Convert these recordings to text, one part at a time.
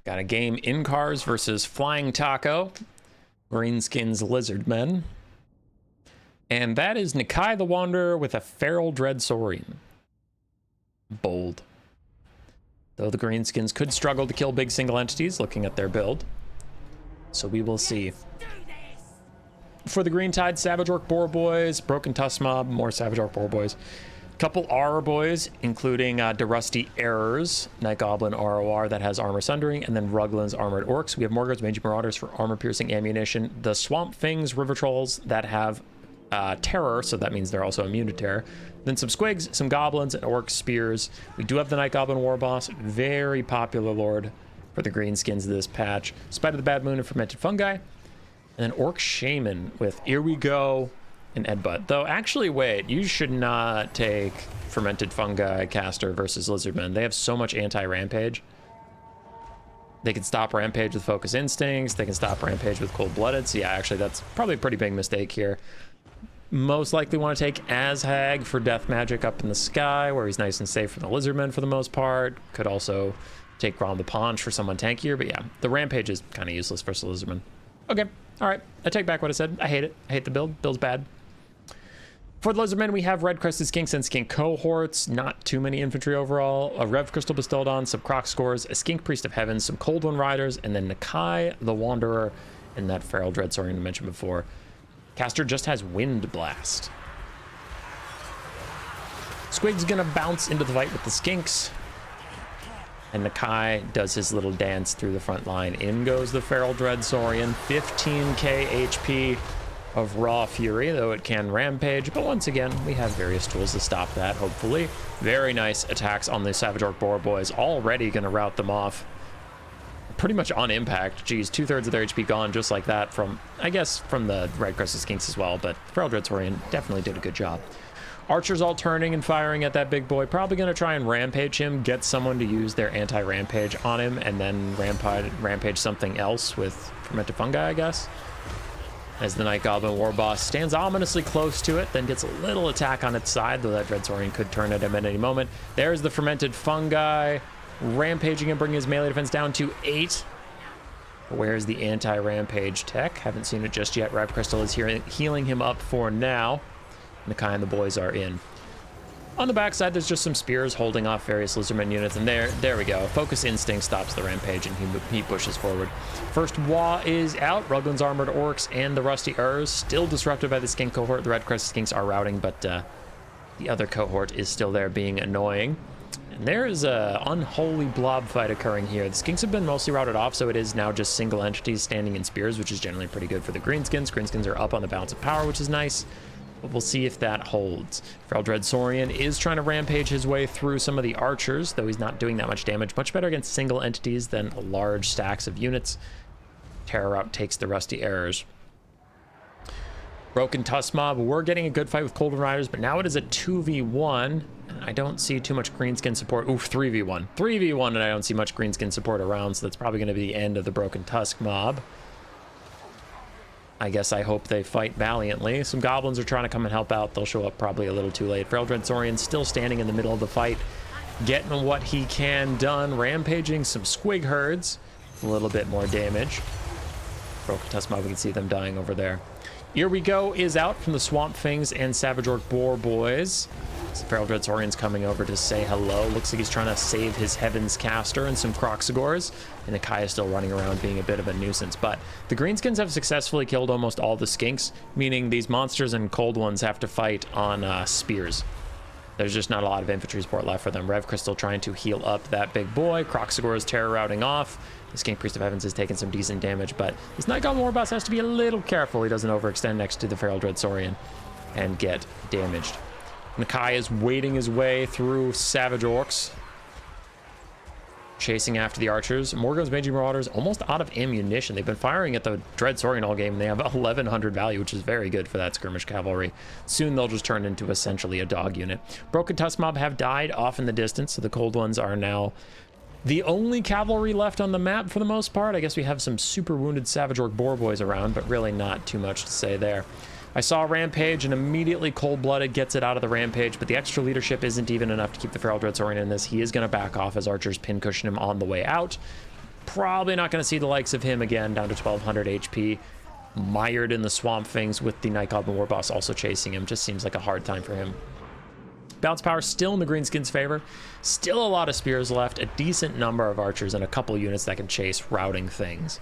Got a game in cars versus Flying Taco, Greenskins Lizardmen. And that is Nakai the Wanderer with a Feral Dread Saurian. Bold. Though the Greenskins could struggle to kill big single entities looking at their build. So we will see. For the Green Tide, Savage Orc Boar Boys, Broken Tusk Mob, more Savage Orc Boar Boys. Couple R boys, including the Rusty Errors, Night Goblin ROR that has Armor Sundering, and then Ruglin's Armored Orcs. We have Morgars, Mangy Marauders for armor-piercing ammunition. The Swamp Things River Trolls that have Terror, so that means they're also immune to Terror. Then some Squigs, some Goblins, and Orc Spears. We do have the Night Goblin War Boss, very popular lord for the Greenskins this patch. Spite of the Bad Moon and Fermented Fungi. And then Orc Shaman with Here We Go and Edbutt. Though, actually, wait, you should not take Fermented Fungi Caster versus Lizardmen. They have so much anti-rampage. They can stop Rampage with Focus Instincts. They can stop Rampage with Cold-Blooded. So yeah, actually, that's probably a pretty big mistake here. Most likely want to take Azhag for Death Magic up in the sky, where he's nice and safe from the Lizardmen for the most part. Could also take Grom the Paunch for someone tankier. But yeah, the Rampage is kind of useless versus Lizardmen. Okay, all right. I take back what I said. I hate it. I hate the build. Build's bad. For the Lizardmen, we have Red Crested Skinks and Skink Cohorts. Not too many infantry overall. A Rev Crystal bestowed on, some Croc Scores, a Skink Priest of Heaven, some Cold One Riders, and then Nakai the Wanderer and that Feral Dread Saurian I mentioned before. Caster just has Wind Blast. Squig's gonna bounce into the fight with the Skinks. And Nakai does his little dance through the front line. In goes the Feral Dread Saurian. 15k HP of Raw Fury, though it can Rampage. But once again, we have various tools to stop that, hopefully. Very nice attacks on the Savage Orc Boar Boys. Already gonna rout them off. Pretty much on impact. Geez, 2/3 of their HP gone just like that from, I guess, from the Red Crested Skinks as well. But Feral Dread Saurian definitely did a good job. Archers all turning and firing at that big boy. Probably going to try and rampage him, get someone to use their anti-rampage on him, and then rampage something else with Fermented Fungi, I guess. As the Night Goblin War Boss stands ominously close to it, then gets a little attack on its side, though that Dread Saurian could turn at him at any moment. There's the Fermented Fungi, rampaging and bringing his melee defense down to 8. Where's the anti-rampage tech? Haven't seen it just yet. Rev Crystal is here healing him up for now. Nakai and the boys are in. On the backside, there's just some spears holding off various Lizardmen units, and there we go. Focus Instinct stops the rampage, and he pushes forward. First Wa is out. Ruglin's Armored Orcs and the Rusty Urs still disrupted by the Skink cohort. The Red Crested Skinks are routing, but the other cohort is still there being annoying. And there is a unholy blob fight occurring here. The Skinks have been mostly routed off, so it is now just single entities standing in spears, which is generally pretty good for the Greenskins. Greenskins are up on the balance of power, which is nice. But we'll see if that holds. Feral Dread Saurian is trying to rampage his way through some of the archers, though he's not doing that much damage. Much better against single entities than large stacks of units. Terror out takes the Rusty Errors. Broken Tusk Mob, we're getting a good fight with Cold Riders, but now it is a 2v1. And I don't see too much Greenskin support. Oof, 3v1. 3v1, and I don't see much Greenskin support around, so that's probably going to be the end of the Broken Tusk Mob. I guess I hope they fight valiantly. Some goblins are trying to come and help out. They'll show up probably a little too late. Feral Dread Saurian still standing in the middle of the fight, getting what he can done, rampaging some squig herds. A little bit more damage. Broken Tusk Mob, we can see them dying over there. Here We Go is out from the Swamp Things and Savage Orc Boar Boys. Feral Dread Saurian's coming over to say hello. Looks like he's trying to save his Heaven's Caster and some Croxagores. And Nakai is still running around being a bit of a nuisance. But the Greenskins have successfully killed almost all the Skinks, meaning these monsters and cold ones have to fight on spears. There's just not a lot of infantry support left for them. Rev Crystal trying to heal up that big boy. Croxagore is terror routing off. The Skink Priest of Heavens has taken some decent damage, but this Night Goblin War Boss has to be a little careful he doesn't overextend next to the Feral Dread Saurian and get damaged. Nakai is wading his way through Savage Orcs, chasing after the archers. Morgans, Mangy Marauders almost out of ammunition. They've been firing at the Dread Saurian all game, and they have 1100 value, which is very good for that skirmish cavalry. Soon they'll just turn into essentially a dog unit. Broken Tusk Mob have died off in the distance, so the Cold Ones are now the only cavalry left on the map for the most part. I guess we have some super wounded Savage Orc Boar Boys around, but really not too much to say there. I saw Rampage and immediately Cold-Blooded gets it out of the Rampage, but the extra leadership isn't even enough to keep the Feral Dread Saurian in this. He is going to back off as archers pin cushion him on the way out. Probably not going to see the likes of him again, down to 1200 HP. Mired in the Swamp Things with the Night Goblin Warboss also chasing him. Just seems like a hard time for him. Bounce power still in the Greenskins' favor. Still a lot of spears left, a decent number of archers, and a couple units that can chase routing things.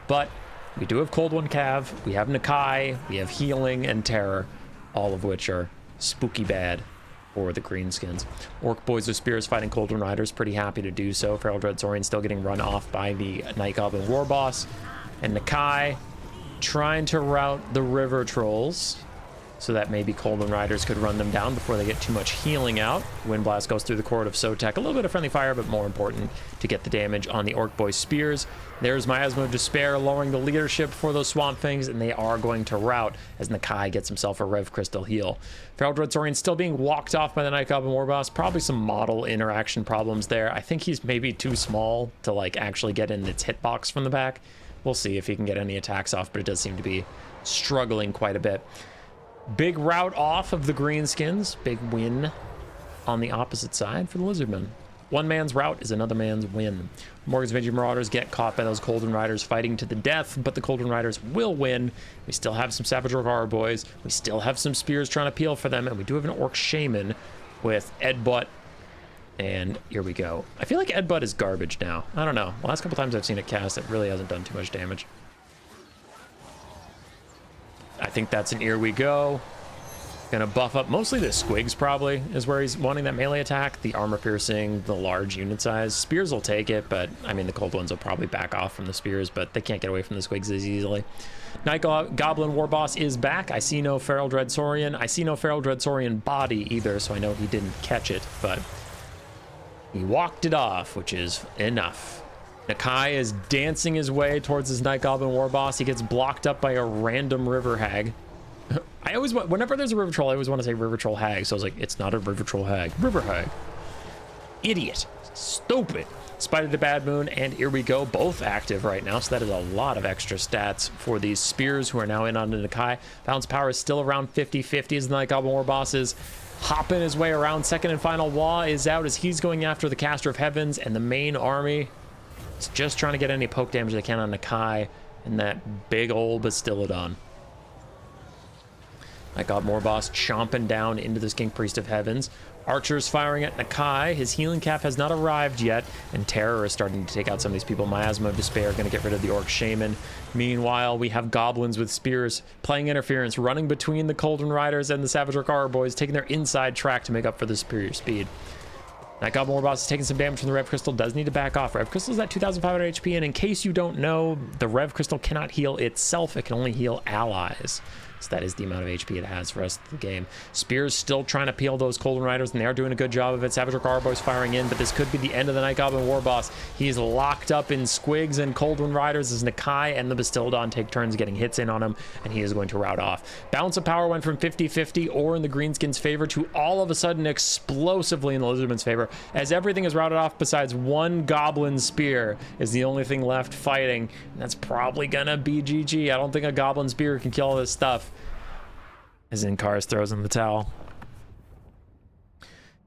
But we do have Cold One Cav, we have Nakai, we have Healing and Terror, all of which are spooky bad for the Greenskins. Orc Boys with Spears fighting Cold One Riders, pretty happy to do so. Feral Dread Saurian still getting run off by the Night Goblin Warboss. And Nakai trying to route the River Trolls so that maybe Cold One Riders could run them down before they get too much healing out. Wind Blast goes through the Court of Sotek. A little bit of friendly fire, but more important to get the damage on the Orc Boys' spears. There's Miasma of Despair lowering the leadership for those Swamp Things, and they are going to rout as Nakai gets himself a Rev Crystal heal. Feral Dread Saurian still being walked off by the Night Goblin Warboss. Probably some model interaction problems there. I think he's maybe too small to like actually get in its hitbox from the back. We'll see if he can get any attacks off, but it does seem to be struggling quite a bit. Big rout off of the Greenskins. Big win on the opposite side for the Lizardmen. One man's rout is another man's win. Morgan's Vintage Marauders get caught by those Cold One Riders fighting to the death, but the Cold One Riders will win. We still have some Savage Orc Boys. We still have some spears trying to peel for them, and we do have an Orc Shaman with Edbutt. And here we go. I feel like Edbutt is garbage now. I don't know. The last couple times I've seen it cast, it really hasn't done too much damage. I think that's an here we go. Gonna buff up mostly the Squigs, probably is where he's wanting that melee attack. The armor piercing, the large unit size. Spears will take it, but I mean the cold ones will probably back off from the spears, but they can't get away from the Squigs as easily. Night Goblin Warboss is back. I see no Feral Dread Saurian. I see no Feral Dread Saurian body either, so I know he didn't catch it, but he walked it off, which is enough. Nakai is dancing his way towards his Night Goblin Warboss. He gets blocked up by a random River Hag. I always want, whenever there's a River Troll, I always want to say River Troll Hag. So I was like, it's not a River Troll Hag. River Hag. Idiot. Stupid. Spider the Bad Moon, and here we go. Both active right now, so that is a lot of extra stats for these spears who are now in on the Nakai. Bounce power is still around 50-50 as the Night Goblin Warboss is hopping his way around. Second and final Wah is out as he's going after the Caster of Heavens, and the main army is just trying to get any poke damage they can on Nakai and that big old Bastillodon. Night Goblin Warboss chomping down into this King Priest of Heavens. Archers firing at Nakai. His healing cap has not arrived yet, and Terror is starting to take out some of these people. Miasma of Despair going to get rid of the Orc Shaman. Meanwhile, we have Goblins with spears playing interference, running between the Cold One Riders and the Savage Orc Boys, taking their inside track to make up for the superior speed. Night Goblin Warboss is taking some damage from the Rev Crystal, does need to back off. Rev Crystal is at 2,500 HP, and in case you don't know, the Rev Crystal cannot heal itself, it can only heal allies. So that is the amount of HP it has for the rest of the game. Spears still trying to peel those Cold One Riders, and they are doing a good job of it. Savage Orc Boys firing in, but this could be the end of the Night Goblin Warboss. He's locked up in Squigs and Cold One Riders as Nakai and the Bastillodon take turns getting hits in on him, and he is going to rout off. Balance of power went from 50-50 or in the Greenskins' favor to all of a sudden explosively in the Lizardmen's favor, as everything is routed off besides one Goblin Spear is the only thing left fighting, and that's probably gonna be GG. I don't think a Goblin Spear can kill all this stuff. As Inkars throws in the towel.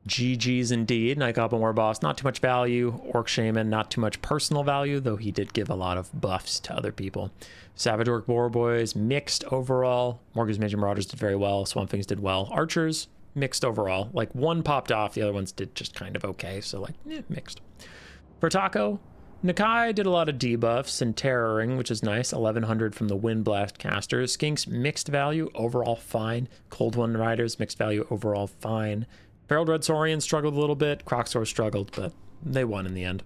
GG's indeed. Night Goblin Warboss, not too much value. Orc Shaman, not too much personal value, though he did give a lot of buffs to other people. Savage Orc Boys, mixed overall. Morgan's Major Marauders did very well. Swamp Things did well. Archers, mixed overall. Like, one popped off, the other ones did just kind of okay, so like, mixed. For Taco, Nakai did a lot of debuffs and terroring, which is nice. 1100 from the Wind Blast casters. Skinks, mixed value, overall fine. Cold One Riders, mixed value, overall fine. Feral Dread Saurian struggled a little bit. Croxor struggled, but they won in the end.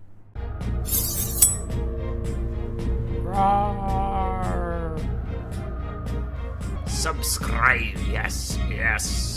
Roar. Subscribe, yes, yes.